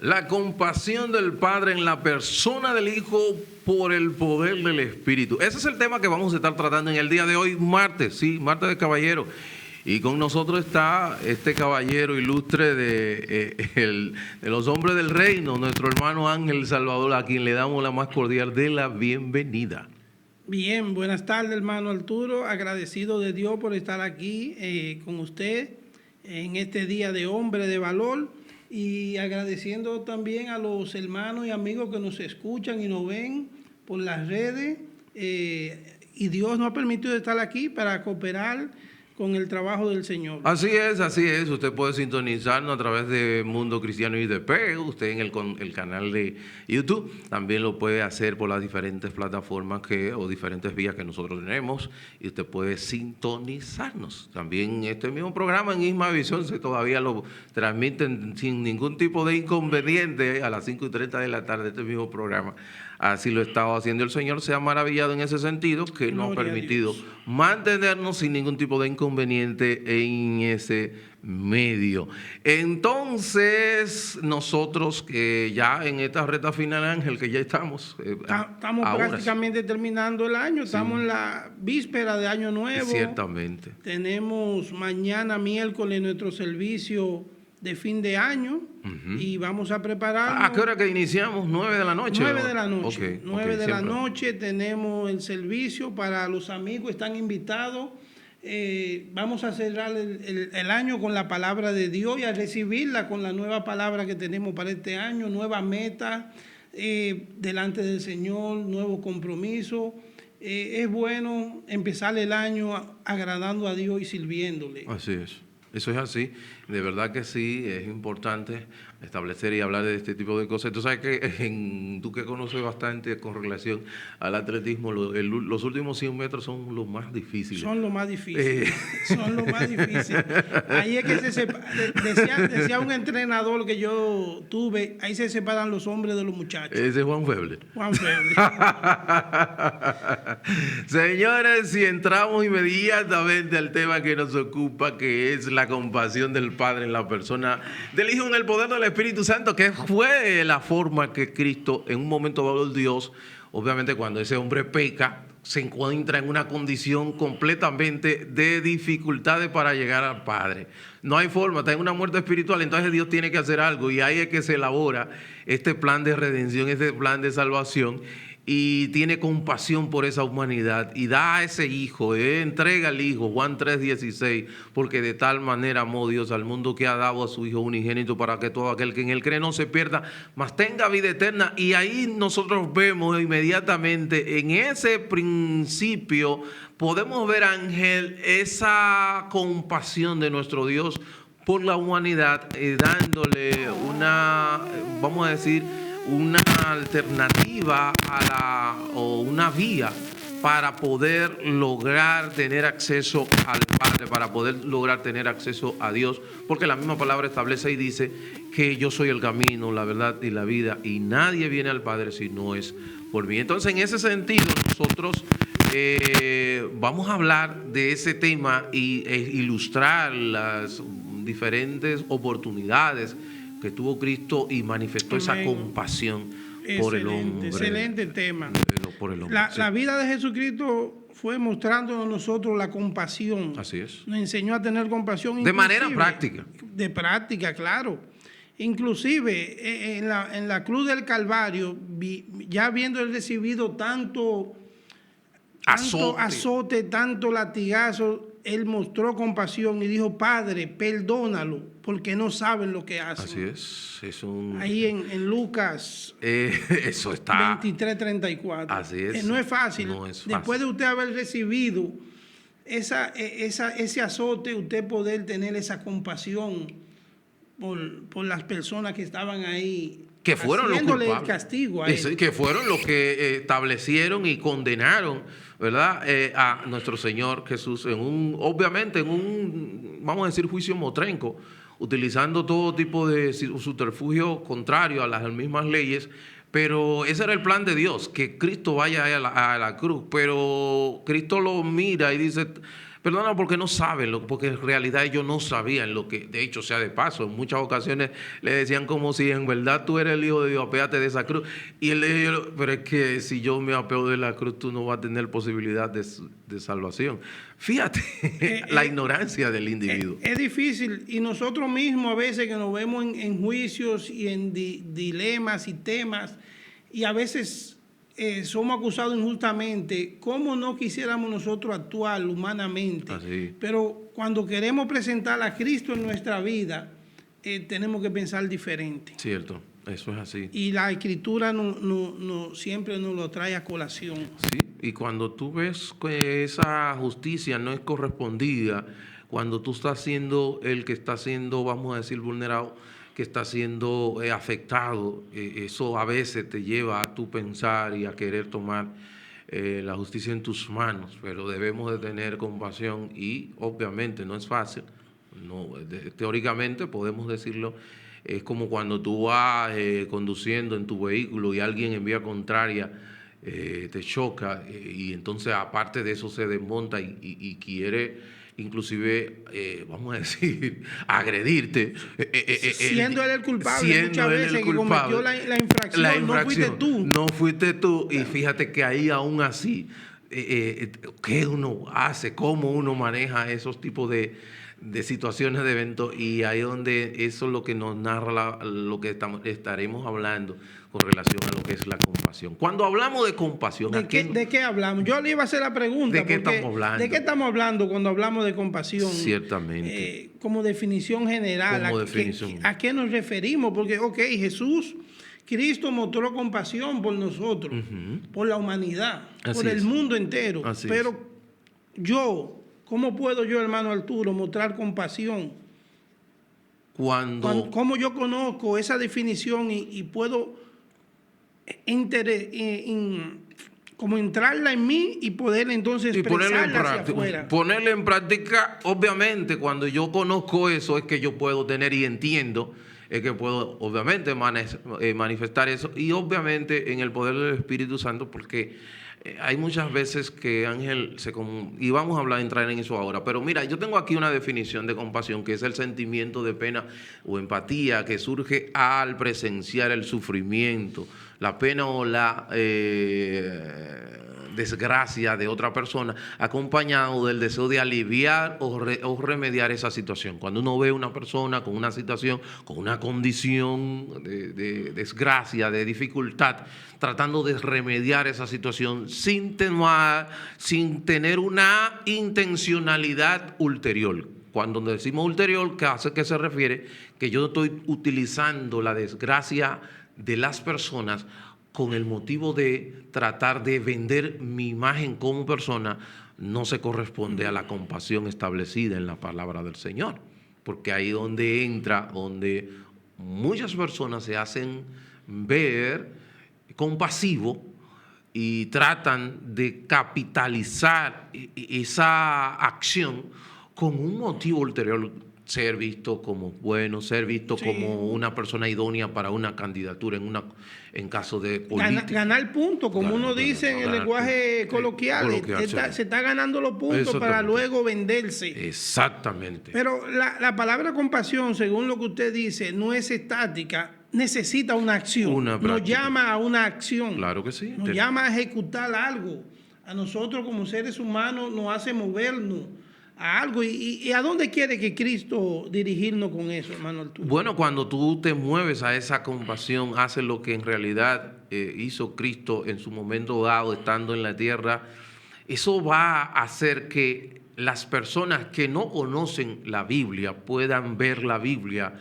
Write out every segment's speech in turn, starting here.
La compasión del Padre en la persona del Hijo por el poder del Espíritu. Ese es el tema que vamos a estar tratando en el día de hoy, martes, sí, martes de caballero. Y con nosotros está este caballero ilustre de los hombres del reino, nuestro hermano Ángel Salvador, a quien le damos la más cordial de la bienvenida. Bien, buenas tardes, hermano Arturo. Agradecido de Dios por estar aquí con usted en este día de hombre de valor. Y agradeciendo también a los hermanos y amigos que nos escuchan y nos ven por las redes. Y Dios nos ha permitido estar aquí para cooperar con el trabajo del Señor. Así es, así es. Usted puede sintonizarnos a través de Mundo Cristiano IDP, usted en el canal de YouTube. También lo puede hacer por las diferentes plataformas o diferentes vías que nosotros tenemos. Y usted puede sintonizarnos. También este mismo programa en Isma Visión todavía lo transmiten sin ningún tipo de inconveniente a las 5:30 de la tarde, este mismo programa. Así lo ha estado haciendo el Señor, se ha maravillado en ese sentido, que nos ha permitido mantenernos sin ningún tipo de inconveniente en ese medio. Entonces, nosotros que ya en esta recta final, Ángel, que ya estamos prácticamente terminando el año, estamos en la víspera de Año Nuevo. Ciertamente. Tenemos mañana miércoles nuestro servicio de fin de año y vamos a prepararnos. ¿A qué hora que iniciamos? ¿9 de la noche? 9 de la noche. Okay, 9 de la noche tenemos el servicio para los amigos, están invitados. Vamos a cerrar el año con la palabra de Dios y a recibirla con la nueva palabra que tenemos para este año, nueva meta delante del Señor, nuevo compromiso. Es bueno empezar el año agradando a Dios y sirviéndole. Así es. Eso es así, de verdad que sí, es importante establecer y hablar de este tipo de cosas. Tú sabes que tú que conoces bastante con relación al atletismo, los últimos 100 metros son los más difíciles. Son los más difíciles, son los más difíciles. Ahí es que decía un entrenador que yo tuve, ahí se separan los hombres de los muchachos. Ese es Juan Feble. Juan Feble. Señores, si entramos inmediatamente al tema que nos ocupa, que es la compasión del Padre en la persona del Hijo en el poder del Espíritu Santo, que fue la forma que Cristo en un momento dado, Dios, obviamente cuando ese hombre peca, se encuentra en una condición completamente de dificultades para llegar al Padre. No hay forma, está en una muerte espiritual, entonces Dios tiene que hacer algo y ahí es que se elabora este plan de redención, este plan de salvación. Y tiene compasión por esa humanidad y da a ese hijo, entrega al hijo, Juan 3:16, porque de tal manera amó Dios al mundo que ha dado a su hijo unigénito para que todo aquel que en él cree no se pierda, mas tenga vida eterna. Y ahí nosotros vemos inmediatamente en ese principio, podemos ver, Ángel, esa compasión de nuestro Dios por la humanidad, dándole vamos a decir, una alternativa o una vía para poder lograr tener acceso al Padre, para poder lograr tener acceso a Dios, porque la misma palabra establece y dice que yo soy el camino, la verdad y la vida, y nadie viene al Padre si no es por mí. Entonces, en ese sentido, nosotros vamos a hablar de ese tema e ilustrar las diferentes oportunidades que tuvo Cristo y manifestó esa compasión por el hombre. Excelente tema. Por el hombre, la vida de Jesucristo fue mostrándonos a nosotros la compasión. Así es. Nos enseñó a tener compasión. De manera práctica. De práctica, claro. Inclusive en la cruz del Calvario, ya habiendo él recibido tanto azote, tanto latigazo, él mostró compasión y dijo: Padre, perdónalo, porque no saben lo que hacen. Así es. Ahí en Lucas eso está 23:34. Así es. No es fácil. No es fácil. Después de usted haber recibido ese azote, usted poder tener esa compasión por las personas que estaban ahí, que fueron los culpables, el castigo a él. Que fueron los que establecieron y condenaron, ¿verdad?, a nuestro Señor Jesús obviamente en un, vamos a decir, juicio motrenco, utilizando todo tipo de subterfugio contrario a las mismas leyes. Pero ese era el plan de Dios, que Cristo vaya a la cruz. Pero Cristo lo mira y dice: Perdona porque no saben, porque en realidad ellos no sabían lo que, de hecho, sea de paso, en muchas ocasiones le decían como si en verdad tú eres el Hijo de Dios, apéate de esa cruz. Y él le dijo, pero es que si yo me apego de la cruz, tú no vas a tener posibilidad de salvación. Fíjate, la ignorancia del individuo. Es difícil, y nosotros mismos a veces que nos vemos en juicios y en dilemas y temas, y a veces somos acusados injustamente, ¿cómo no quisiéramos nosotros actuar humanamente? Así. Pero cuando queremos presentar a Cristo en nuestra vida, tenemos que pensar diferente. Cierto, eso es así. Y la Escritura siempre nos lo trae a colación. Sí, y cuando tú ves que esa justicia no es correspondida, cuando tú estás siendo el que está siendo, vamos a decir, vulnerado, que está siendo afectado, eso a veces te lleva a tu pensar y a querer tomar la justicia en tus manos, pero debemos de tener compasión y obviamente no es fácil, teóricamente podemos decirlo, es como cuando tú vas conduciendo en tu vehículo y alguien en vía contraria te choca y entonces aparte de eso se desmonta y quiere inclusive, vamos a decir, agredirte. Siendo él el culpable, muchas veces que cometió la infracción, no fuiste tú. No fuiste tú, y fíjate que ahí aún así, ¿qué uno hace? ¿Cómo uno maneja esos tipos de situaciones, de eventos? Y ahí es donde eso es lo que nos narra lo que estaremos hablando con relación a lo que es la compasión. Cuando hablamos de compasión, ¿de qué hablamos? Yo le iba a hacer la pregunta. ¿De qué estamos hablando? ¿De qué estamos hablando cuando hablamos de compasión? Ciertamente. Como definición general. ¿A qué nos referimos? Porque, Jesús, Cristo mostró compasión por nosotros, por la humanidad, por el mundo entero. Pero ¿cómo puedo yo, hermano Arturo, mostrar compasión? ¿Cómo yo conozco esa definición y puedo como entrarla en mí y poder entonces expresarla hacia afuera? Ponerla en práctica, obviamente, cuando yo conozco eso es que yo puedo tener y entiendo, es que puedo obviamente manifestar eso y obviamente en el poder del Espíritu Santo, porque hay muchas veces que Ángel y vamos a entrar en eso ahora, pero mira, yo tengo aquí una definición de compasión que es el sentimiento de pena o empatía que surge al presenciar el sufrimiento, la pena o la desgracia de otra persona, acompañado del deseo de aliviar o remediar esa situación. Cuando uno ve a una persona con una situación, con una condición de desgracia, de dificultad, tratando de remediar esa situación sin tener una intencionalidad ulterior. Cuando decimos ulterior, ¿qué se refiere? Que yo estoy utilizando la desgracia de las personas con el motivo de tratar de vender mi imagen como persona, no se corresponde a la compasión establecida en la palabra del Señor. Porque ahí donde entra, donde muchas personas se hacen ver compasivos y tratan de capitalizar esa acción con un motivo ulterior, ser visto como bueno, ser visto como una persona idónea para una candidatura en caso de política. Ganar puntos, como uno dice en el lenguaje coloquial, se está ganando los puntos para luego venderse. Exactamente. Pero la palabra compasión, según lo que usted dice, no es estática, necesita una acción. Nos llama a una acción. Claro que sí. Nos llama a ejecutar algo. A nosotros como seres humanos nos hace movernos a algo. ¿Y a dónde quiere que Cristo dirigirnos con eso, hermano Arturo? Bueno, cuando tú te mueves a esa compasión, haces lo que en realidad hizo Cristo en su momento dado, estando en la tierra. Eso va a hacer que las personas que no conocen la Biblia puedan ver la Biblia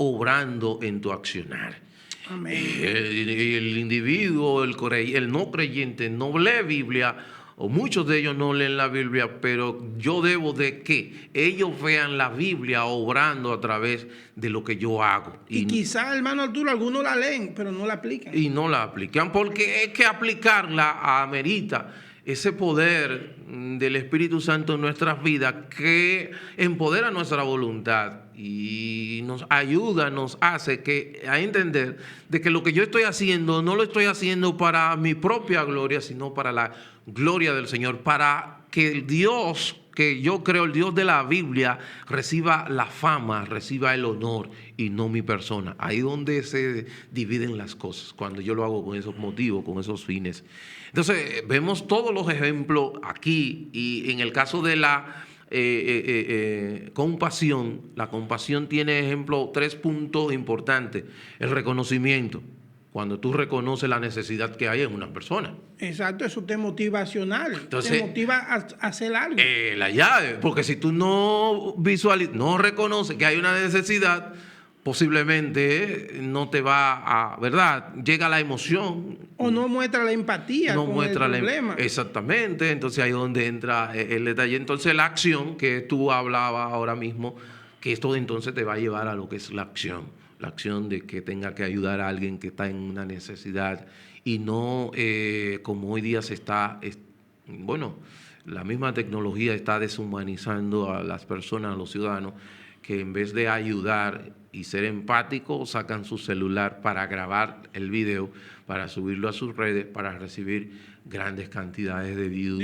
obrando en tu accionar. Amén. El individuo, el no creyente, no lee Biblia, o muchos de ellos no leen la Biblia, pero yo debo de que ellos vean la Biblia obrando a través de lo que yo hago. Y quizás, hermano Arturo, algunos la leen, pero no la aplican. Y no la aplican, porque es que aplicarla amerita ese poder del Espíritu Santo en nuestras vidas que empodera nuestra voluntad y nos ayuda, nos hace a entender de que lo que yo estoy haciendo no lo estoy haciendo para mi propia gloria, sino para la gloria del Señor, para que el Dios que yo creo el Dios de la Biblia reciba la fama, reciba el honor y no mi persona. Ahí donde se dividen las cosas, cuando yo lo hago con esos motivos, con esos fines. Entonces, vemos todos los ejemplos aquí, y en el caso de la compasión, la compasión tiene, ejemplo, 3 puntos importantes. El reconocimiento, cuando tú reconoces la necesidad que hay en una persona. Exacto, eso te motivacional, Entonces, te motiva a hacer algo. La llave, porque si tú no visualizas, no reconoces que hay una necesidad, posiblemente no te va a, ¿verdad? Llega la emoción. O no muestra la empatía No con muestra el problema. Exactamente, entonces ahí es donde entra el detalle. Entonces la acción que tú hablabas ahora mismo, que esto entonces te va a llevar a lo que es la acción de que tenga que ayudar a alguien que está en una necesidad y no como hoy día se está, bueno, la misma tecnología está deshumanizando a las personas, a los ciudadanos, que en vez de ayudar y ser empáticos, sacan su celular para grabar el video, para subirlo a sus redes, para recibir grandes cantidades de views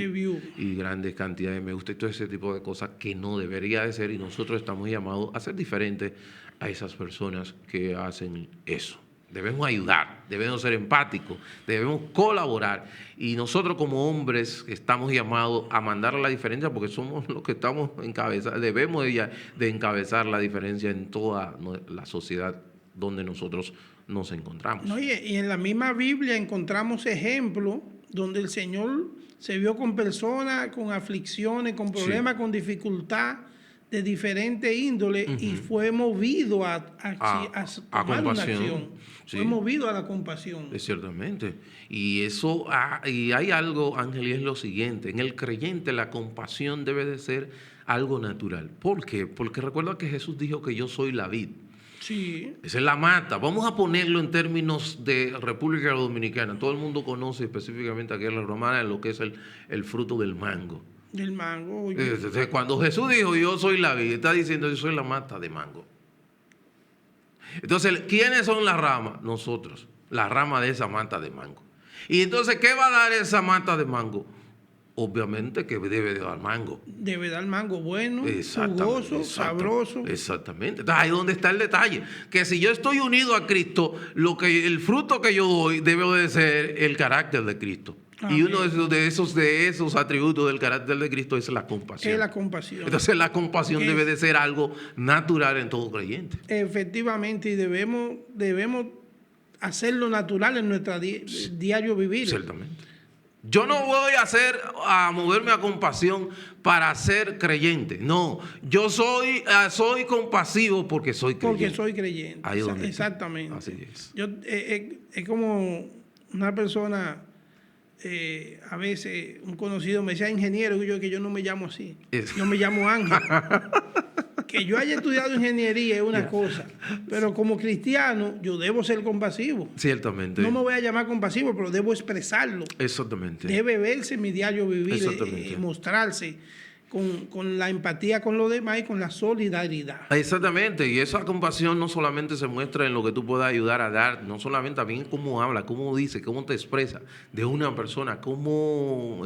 y grandes cantidades de me gusta y todo ese tipo de cosas que no debería de ser, y nosotros estamos llamados a ser diferentes a esas personas que hacen eso. Debemos ayudar, debemos ser empáticos, debemos colaborar, y nosotros como hombres estamos llamados a mandar la diferencia porque somos los que estamos encabezando, debemos de encabezar la diferencia en toda la sociedad donde nosotros nos encontramos. No, y en la misma Biblia encontramos ejemplos donde el Señor se vio con personas con aflicciones, con problemas, con dificultad de diferente índole, y fue movido a tomar una acción. Sí. Fue movido a la compasión. Ciertamente. Y eso, y hay algo, Ángel, y es lo siguiente: en el creyente la compasión debe de ser algo natural. ¿Por qué? Porque recuerda que Jesús dijo que yo soy la vid. Sí. Esa es la mata. Vamos a ponerlo en términos de República Dominicana. Todo el mundo conoce específicamente aquí en la romana lo que es el fruto del mango. Del mango. Entonces, cuando Jesús dijo yo soy la vid, está diciendo yo soy la mata de mango. Entonces, ¿quiénes son las ramas? Nosotros, la rama de esa mata de mango. Y entonces, ¿qué va a dar esa mata de mango? Obviamente que debe de dar mango. Debe dar mango bueno, jugoso, sabroso. Exactamente. Entonces, ahí es donde está el detalle. Que si yo estoy unido a Cristo, el fruto que yo doy debe de ser el carácter de Cristo. Amén. Y uno de esos atributos del carácter de Cristo es la compasión. Es la compasión. Entonces la compasión debe de ser algo natural en todo creyente. Efectivamente, y debemos hacerlo natural en nuestro diario vivir. Ciertamente. Yo no voy a moverme a compasión para ser creyente. No, yo soy compasivo porque soy creyente. Porque soy creyente. Ahí donde exactamente. Así es. Es como una persona, a veces un conocido me decía ingeniero, que yo no me llamo así. Yo me llamo Ángel. Que yo haya estudiado ingeniería es una cosa, pero como cristiano yo debo ser compasivo. Ciertamente. No me voy a llamar compasivo, pero debo expresarlo. Exactamente. Debe verse en mi diario vivir, mostrarse con la empatía con los demás y con la solidaridad. Exactamente, y esa compasión no solamente se muestra en lo que tú puedas ayudar a dar, no solamente también cómo habla, cómo dice, cómo te expresa de una persona, cómo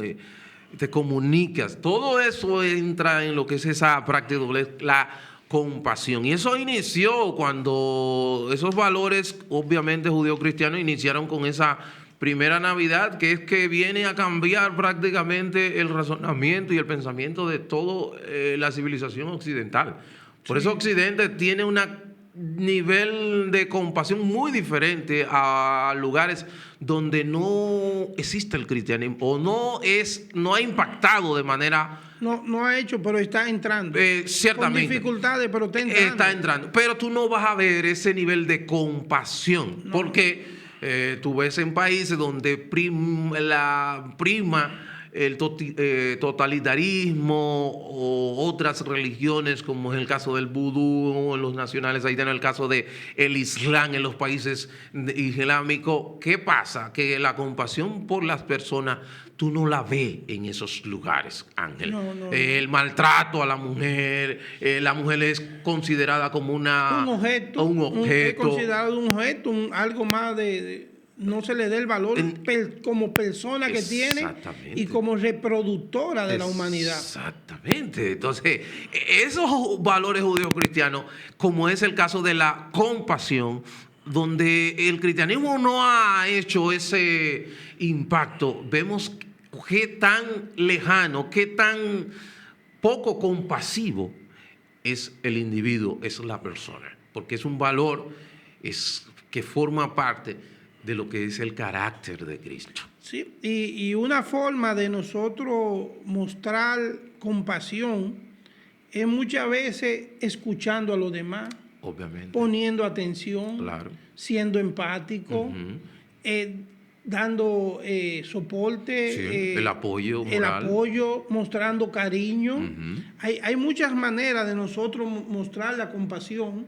te comunicas. Todo eso entra en lo que es esa práctica, la compasión. Y eso inició cuando esos valores, obviamente judeo-cristianos, iniciaron con esa primera Navidad, que es que viene a cambiar prácticamente el razonamiento y el pensamiento de toda la civilización occidental. Por eso Occidente tiene un nivel de compasión muy diferente a lugares donde no existe el cristianismo o no ha impactado de manera... No ha hecho, pero está entrando. Ciertamente. Con dificultades, pero está entrando. Está entrando. Pero tú no vas a ver ese nivel de compasión, porque tú ves en países donde prima el totalitarismo o otras religiones, como es el caso del vudú o en los nacionales haitianos, el caso del Islam en los países islámicos. ¿Qué pasa? Que la compasión por las personas tú no la ves en esos lugares, Ángel. No. El maltrato a la mujer es considerada como un objeto. Es considerado un objeto, algo más de no se le dé el valor como persona que tiene y como reproductora de la humanidad. Exactamente. Entonces, esos valores judeocristianos, como es el caso de la compasión, donde el cristianismo no ha hecho ese impacto, vemos qué tan lejano, qué tan poco compasivo es el individuo, es la persona, porque es un valor que forma parte de lo que es el carácter de Cristo. Sí, y una forma de nosotros mostrar compasión es muchas veces escuchando a los demás, obviamente, poniendo atención, claro, siendo empático, dando soporte, sí, el apoyo moral, mostrando cariño. Hay muchas maneras de nosotros mostrar la compasión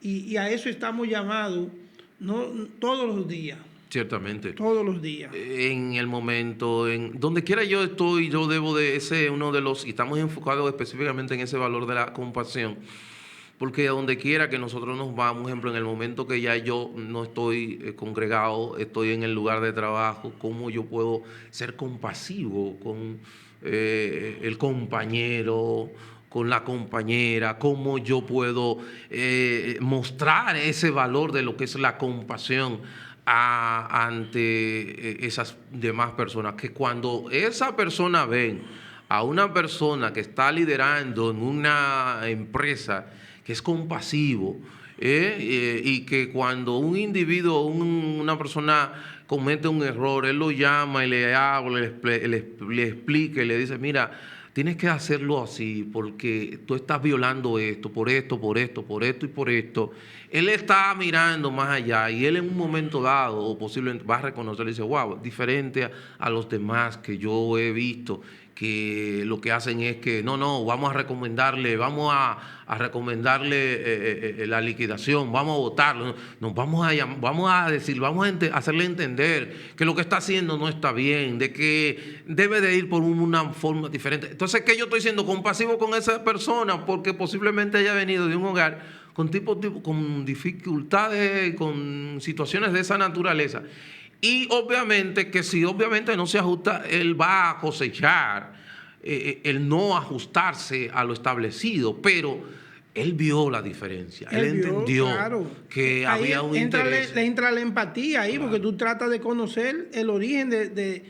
y a eso estamos llamados, no todos los días. Ciertamente. Todos los días. En el momento, en donde quiera yo estoy, yo debo de ser uno de los, y estamos enfocados específicamente en ese valor de la compasión, porque a donde quiera que nosotros nos vamos, por ejemplo, en el momento que ya yo no estoy congregado, estoy en el lugar de trabajo, ¿cómo yo puedo ser compasivo con el compañero, con la compañera? ¿Cómo yo puedo mostrar ese valor de lo que es la compasión ante esas demás personas? Que cuando esa persona ven a una persona que está liderando en una empresa, que es compasivo, y que cuando un individuo, una persona comete un error, él lo llama y le habla, le explica y le dice, mira, tienes que hacerlo así porque tú estás violando esto, por esto, por esto, por esto y por esto. Él está mirando más allá y él en un momento dado o posiblemente va a reconocer y dice, wow, diferente a los demás que yo he visto, que lo que hacen es que no, vamos a recomendarle la liquidación, vamos a votarlo, vamos a decir, vamos a hacerle entender que lo que está haciendo no está bien, de que debe de ir por una forma diferente. Entonces, ¿qué yo estoy siendo compasivo con esa persona? Porque posiblemente haya venido de un hogar con dificultades, con situaciones de esa naturaleza. Y obviamente que si obviamente no se ajusta, él va a cosechar el no ajustarse a lo establecido, pero él vio la diferencia, él entendió, claro, que ahí había un interés. Le entra la empatía ahí, claro, porque tú tratas de conocer el origen de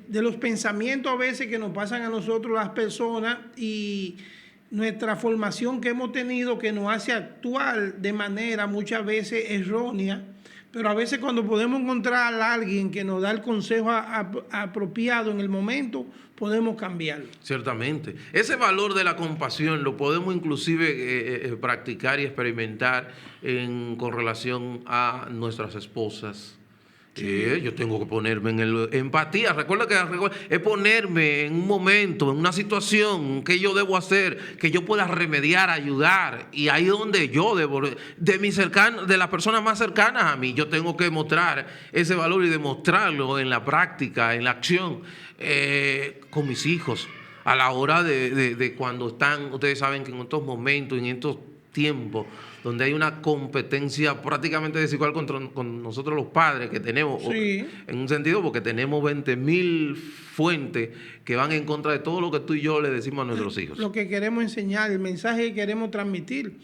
los pensamientos a veces que nos pasan a nosotros las personas y nuestra formación que hemos tenido que nos hace actuar de manera muchas veces errónea. Pero a veces cuando podemos encontrar a alguien que nos da el consejo apropiado en el momento, podemos cambiarlo. Ciertamente. Ese valor de la compasión lo podemos inclusive practicar y experimentar con relación a nuestras esposas. Yo tengo que ponerme en empatía. Recuerda que es ponerme en un momento, en una situación que yo debo hacer, que yo pueda remediar, ayudar. Y ahí es donde yo debo, de las personas más cercanas a mí, yo tengo que mostrar ese valor y demostrarlo en la práctica, en la acción, con mis hijos. A la hora de cuando están, ustedes saben que en estos momentos, en estos tiempos, donde hay una competencia prácticamente desigual con nosotros los padres que tenemos, sí, en un sentido porque tenemos 20,000 fuentes que van en contra de todo lo que tú y yo le decimos a nuestros hijos. Lo que queremos enseñar, el mensaje que queremos transmitir.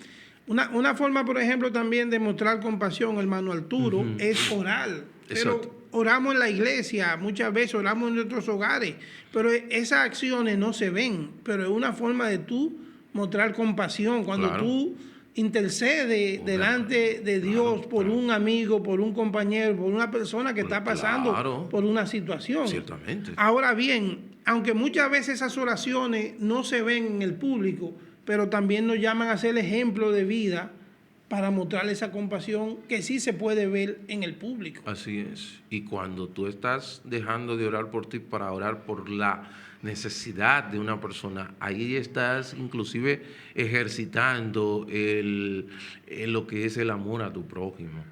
Una forma, por ejemplo, también de mostrar compasión, hermano Arturo, es orar. Pero oramos en la iglesia, muchas veces oramos en nuestros hogares, pero esas acciones no se ven, pero es una forma de tú mostrar compasión. Cuando tú intercede delante de Dios por un amigo, por un compañero, por una persona que está pasando por una situación. Ciertamente. Ahora bien, aunque muchas veces esas oraciones no se ven en el público, pero también nos llaman a ser ejemplo de vida para mostrar esa compasión que sí se puede ver en el público. Así es. Y cuando tú estás dejando de orar por ti para orar por la necesidad de una persona, ahí estás inclusive ejercitando lo que es el amor a tu prójimo,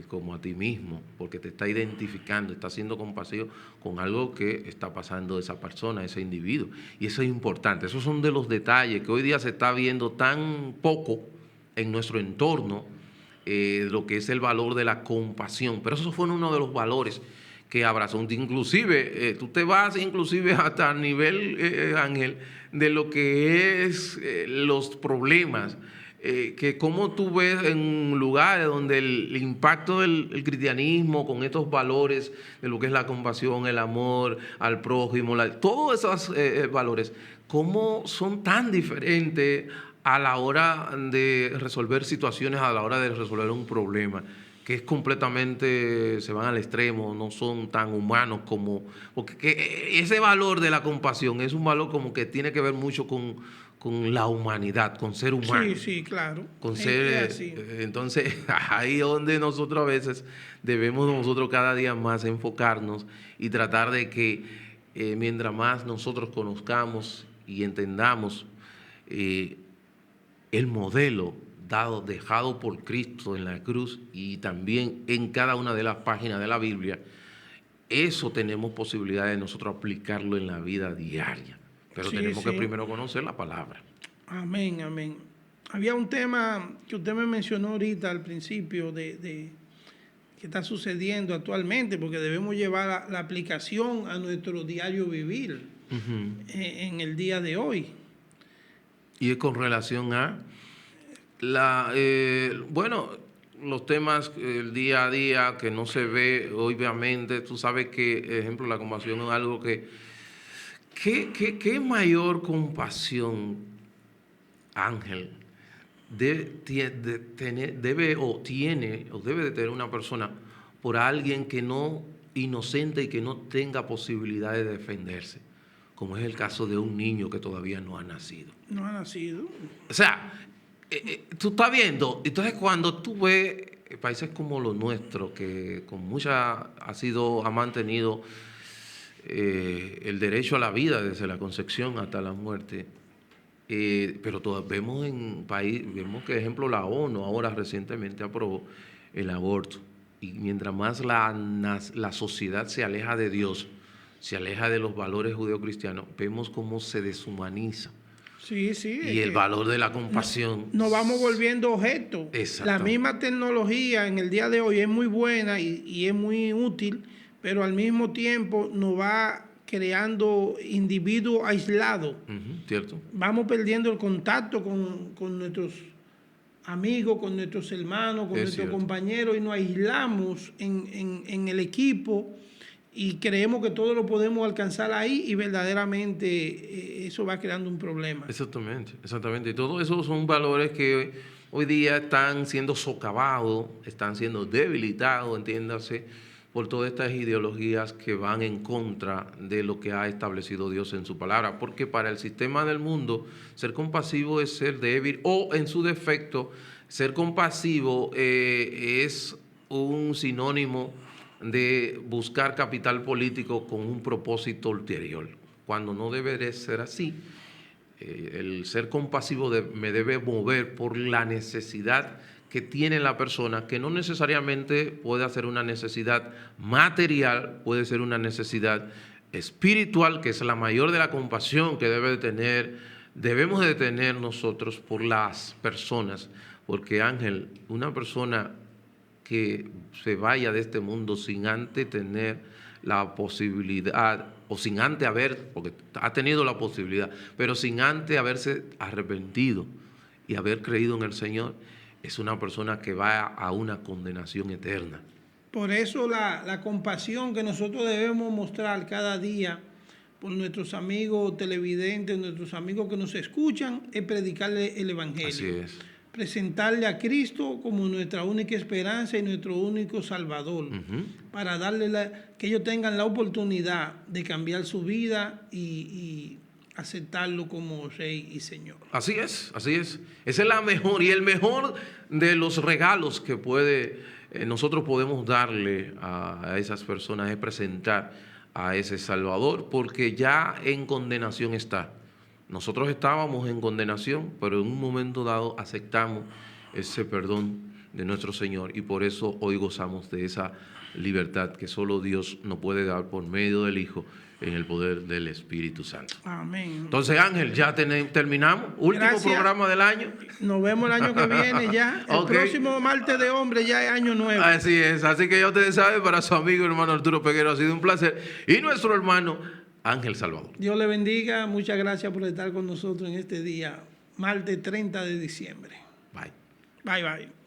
como a ti mismo, porque te está identificando, está siendo compasivo con algo que está pasando esa persona, ese individuo. Y eso es importante. Esos son de los detalles que hoy día se está viendo tan poco en nuestro entorno, lo que es el valor de la compasión. Pero eso fue uno de los valores que abrazó. Inclusive, tú te vas inclusive hasta a nivel, Ángel, de lo que es los problemas. Que como tú ves en lugares donde el impacto del cristianismo con estos valores de lo que es la compasión, el amor al prójimo, todos esos valores, cómo son tan diferentes a la hora de resolver situaciones, a la hora de resolver un problema, que es completamente, se van al extremo, no son tan humanos como, porque ese valor de la compasión es un valor como que tiene que ver mucho con la humanidad, con ser humano. Sí, sí, claro. Con ser, así. Entonces, ahí es donde nosotros a veces debemos nosotros cada día más enfocarnos y tratar de que mientras más nosotros conozcamos y entendamos el modelo dejado por Cristo en la cruz y también en cada una de las páginas de la Biblia, eso tenemos posibilidad de nosotros aplicarlo en la vida diaria. Pero tenemos que primero conocer la palabra. Amén, amén. Había un tema que usted me mencionó ahorita al principio de que está sucediendo actualmente, porque debemos llevar la aplicación a nuestro diario vivir en el día de hoy. Y es con relación a los temas el día a día que no se ve, obviamente. Tú sabes que, por ejemplo, la compasión es algo ¿Qué mayor compasión, Ángel, debe de tener una persona por alguien que no, inocente y que no tenga posibilidad de defenderse? Como es el caso de un niño que todavía no ha nacido. No ha nacido. O sea, tú estás viendo, entonces cuando tú ves países como los nuestros, que con ha mantenido el derecho a la vida desde la concepción hasta la muerte, pero vemos vemos que, por ejemplo, la ONU ahora recientemente aprobó el aborto, y mientras más la sociedad se aleja de Dios, se aleja de los valores judeocristianos, vemos cómo se deshumaniza. Sí, sí. Y el valor de la compasión. Nos vamos volviendo objetos. La misma tecnología en el día de hoy es muy buena y es muy útil, pero al mismo tiempo nos va creando individuos aislados. Cierto. Vamos perdiendo el contacto con nuestros amigos, con nuestros hermanos, con nuestros compañeros, y nos aislamos en el equipo y creemos que todo lo podemos alcanzar ahí, y verdaderamente eso va creando un problema. Exactamente. Y todo eso son valores que hoy día están siendo socavados, están siendo debilitados, entiéndase, por todas estas ideologías que van en contra de lo que ha establecido Dios en su palabra. Porque para el sistema del mundo, ser compasivo es ser débil, o en su defecto, ser compasivo es un sinónimo de buscar capital político con un propósito ulterior, cuando no debe de ser así. El ser compasivo me debe mover por la necesidad que tiene la persona, que no necesariamente puede ser una necesidad material, puede ser una necesidad espiritual, que es la mayor de la compasión que debemos de tener nosotros por las personas. Porque, Ángel, una persona que se vaya de este mundo sin antes tener la posibilidad, o sin antes porque ha tenido la posibilidad, pero sin antes haberse arrepentido y haber creído en el Señor, es una persona que va a una condenación eterna. Por eso la compasión que nosotros debemos mostrar cada día por nuestros amigos televidentes, nuestros amigos que nos escuchan, es predicarle el Evangelio. Así es. Presentarle a Cristo como nuestra única esperanza y nuestro único Salvador, para darle que ellos tengan la oportunidad de cambiar su vida y aceptarlo como Rey y Señor. Así es. Esa es la mejor y el mejor de los regalos que nosotros podemos darle a esas personas, es presentar a ese Salvador, porque ya en condenación está. Nosotros estábamos en condenación, pero en un momento dado aceptamos ese perdón de nuestro Señor, y por eso hoy gozamos de esa libertad que solo Dios nos puede dar por medio del Hijo en el poder del Espíritu Santo. Amén. Entonces, Ángel, ya terminamos. Último Gracias. programa del año. Nos vemos el año que viene ya. El Ok. próximo martes de hombre ya es año nuevo. Así es, así que ya ustedes saben, para su amigo hermano Arturo Peguero ha sido un placer. Y nuestro hermano Ángel Salvador. Dios le bendiga. Muchas gracias por estar con nosotros en este día, martes 30 de diciembre. Bye. Bye, bye.